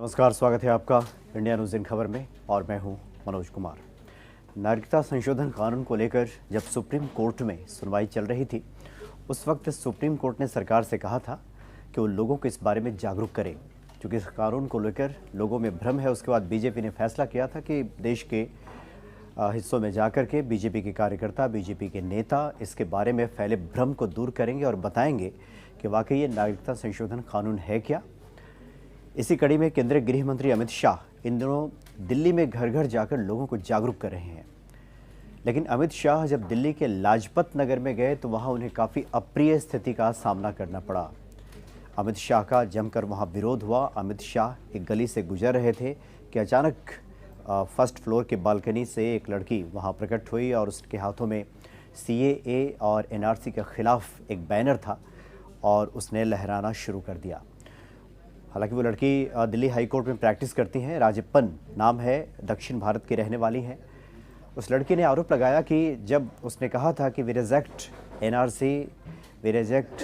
नमस्कार, स्वागत है आपका इंडिया न्यूज़ इन खबर में और मैं हूं मनोज कुमार। नागरिकता संशोधन कानून को लेकर जब सुप्रीम कोर्ट में सुनवाई चल रही थी, उस वक्त सुप्रीम कोर्ट ने सरकार से कहा था कि वो लोगों को इस बारे में जागरूक करें, क्योंकि इस कानून को लेकर लोगों में भ्रम है। उसके बाद बीजेपी ने फैसला किया था कि देश के हिस्सों में जाकर के बीजेपी के कार्यकर्ता, बीजेपी के नेता इसके बारे में फैले भ्रम को दूर करेंगे और बताएंगे कि वाकई ये नागरिकता संशोधन कानून है क्या। इसी कड़ी में केंद्रीय गृह मंत्री अमित शाह इन दिनों दिल्ली में घर घर जाकर लोगों को जागरूक कर रहे हैं। लेकिन अमित शाह जब दिल्ली के लाजपत नगर में गए तो वहां उन्हें काफ़ी अप्रिय स्थिति का सामना करना पड़ा। अमित शाह का जमकर वहां विरोध हुआ। अमित शाह एक गली से गुजर रहे थे कि अचानक फर्स्ट फ्लोर के बालकनी से एक लड़की वहां प्रकट हुई और उसके हाथों में CAA और NRC के खिलाफ एक बैनर था और उसने लहराना शुरू कर दिया। हालांकि वो लड़की दिल्ली हाई कोर्ट में प्रैक्टिस करती हैं, राजप्पन नाम है, दक्षिण भारत की रहने वाली हैं। उस लड़की ने आरोप लगाया कि जब उसने कहा था कि we reject NRC, we reject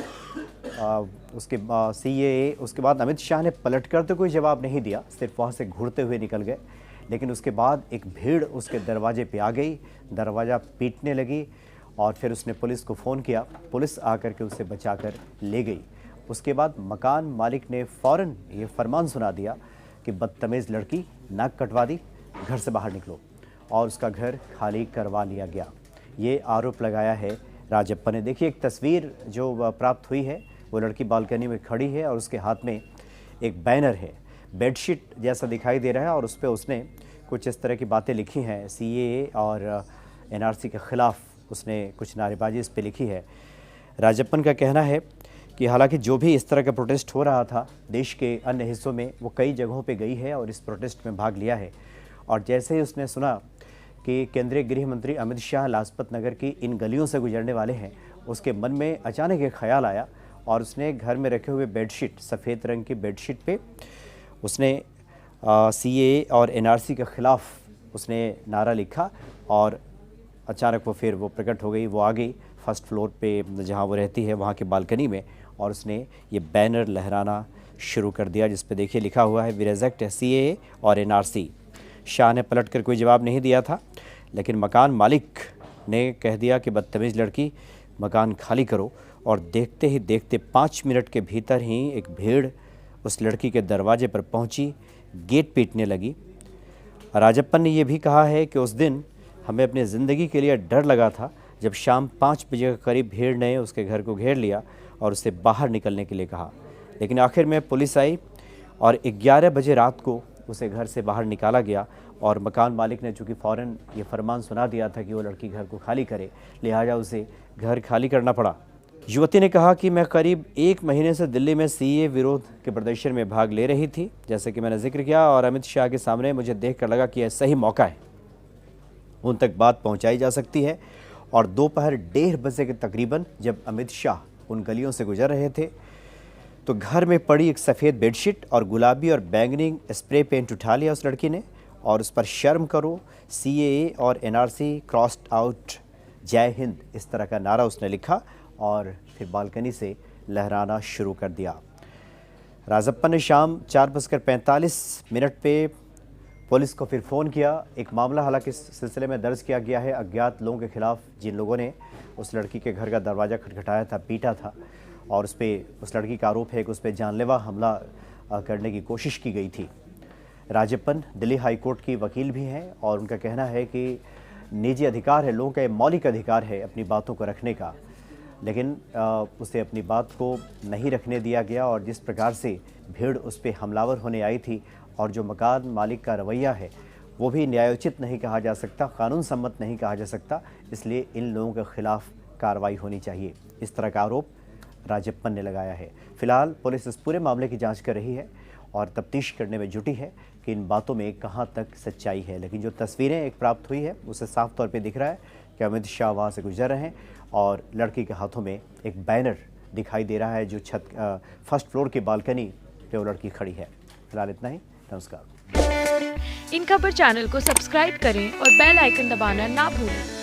उसके CAA, उसके बाद अमित शाह ने पलटकर तो कोई जवाब नहीं दिया, सिर्फ वहाँ से घूरते हुए निकल गए। लेकिन उसके बाद एक भीड़ उसके दरवाजे पे आ गई, दरवाज़ा पीटने लगी और फिर उसने पुलिस को फ़ोन किया। पुलिस आकर के उसे बचाकर ले गई। उसके बाद मकान मालिक ने फ़ौरन ये फरमान सुना दिया कि बदतमीज़ लड़की, नाक कटवा दी, घर से बाहर निकलो, और उसका घर खाली करवा लिया गया। ये आरोप लगाया है राजप्पा ने। देखिए, एक तस्वीर जो प्राप्त हुई है, वो लड़की बालकनी में खड़ी है और उसके हाथ में एक बैनर है, बेडशीट जैसा दिखाई दे रहा है, और उस पर उसने कुछ इस तरह की बातें लिखी हैं। CAA और NRC के ख़िलाफ़ उसने कुछ नारेबाजी इस पर लिखी है। राजप्पन का कहना है कि हालांकि जो भी इस तरह का प्रोटेस्ट हो रहा था देश के अन्य हिस्सों में, वो कई जगहों पे गई है और इस प्रोटेस्ट में भाग लिया है। और जैसे ही उसने सुना कि केंद्रीय गृह मंत्री अमित शाह लाजपत नगर की इन गलियों से गुजरने वाले हैं, उसके मन में अचानक एक ख्याल आया और उसने घर में रखे हुए बेडशीट, सफ़ेद रंग की बेडशीट पे उसने CAA और NRC के ख़िलाफ़ उसने नारा लिखा और अचानक वो प्रकट हो गई। वो आ गई फर्स्ट फ्लोर पे जहाँ वो रहती है, वहाँ के बालकनी में, और उसने ये बैनर लहराना शुरू कर दिया जिस पे देखिए लिखा हुआ है वी रिजेक्ट CAA और NRC। शाह ने पलटकर कोई जवाब नहीं दिया था, लेकिन मकान मालिक ने कह दिया कि बदतमीज़ लड़की, मकान खाली करो। और देखते ही देखते 5 मिनट के भीतर ही एक भीड़ उस लड़की के दरवाजे पर पहुंची, गेट पीटने लगी। राजप्पन ने यह भी कहा है कि उस दिन हमें अपनी ज़िंदगी के लिए डर लगा था जब शाम 5 बजे के करीब भीड़ ने उसके घर को घेर लिया और उसे बाहर निकलने के लिए कहा। लेकिन आखिर में पुलिस आई और 11 बजे रात को उसे घर से बाहर निकाला गया। और मकान मालिक ने चूँकि फ़ौरन ये फरमान सुना दिया था कि वो लड़की घर को खाली करे, लिहाजा उसे घर खाली करना पड़ा। युवती ने कहा कि मैं करीब 1 महीने से दिल्ली में CAA विरोध के प्रदर्शन में भाग ले रही थी, जैसे कि मैंने जिक्र किया, और अमित शाह के सामने मुझे देखकर लगा कि यह सही मौका है, उन तक बात पहुंचाई जा सकती है। और दोपहर 1:30 बजे के तकरीबन जब अमित शाह उन गलियों से गुजर रहे थे तो घर में पड़ी एक सफ़ेद बेडशीट और गुलाबी और बैंगनी स्प्रे पेंट उठा लिया उस लड़की ने और उस पर शर्म करो, CAA और NRC क्रॉस्ड आउट, जय हिंद, इस तरह का नारा उसने लिखा और फिर बालकनी से लहराना शुरू कर दिया। राजप्पन ने शाम 4:45 पे पुलिस को फिर फ़ोन किया। एक मामला हालांकि इस सिलसिले में दर्ज किया गया है अज्ञात लोगों के खिलाफ, जिन लोगों ने उस लड़की के घर का दरवाज़ा खटखटाया था, पीटा था, और उस लड़की का आरोप है कि उस पर जानलेवा हमला करने की कोशिश की गई थी। राजप्पन दिल्ली हाई कोर्ट की वकील भी हैं और उनका कहना है कि निजी अधिकार है, लोगों का ये मौलिक अधिकार है अपनी बातों को रखने का, लेकिन उसे अपनी बात को नहीं रखने दिया गया। और जिस प्रकार से भीड़ उस पर हमलावर होने आई थी और जो मकान मालिक का रवैया है वो भी न्यायोचित नहीं कहा जा सकता, कानून सम्मत नहीं कहा जा सकता, इसलिए इन लोगों के खिलाफ कार्रवाई होनी चाहिए। इस तरह का आरोप राजप्पन ने लगाया है। फिलहाल पुलिस इस पूरे मामले की जांच कर रही है और तफ्तीश करने में जुटी है कि इन बातों में कहां तक सच्चाई है। लेकिन जो तस्वीरें एक प्राप्त हुई है उससे साफ तौर पे दिख रहा है कि अमित शाह वहां से गुजर रहे हैं और लड़की के हाथों में एक बैनर दिखाई दे रहा है जो फर्स्ट फ्लोर की बालकनी पे वो लड़की खड़ी है। फिलहाल इतना ही, नमस्कार। इन खबर चैनल को सब्सक्राइब करें और बेल आइकन दबाना ना भूलें।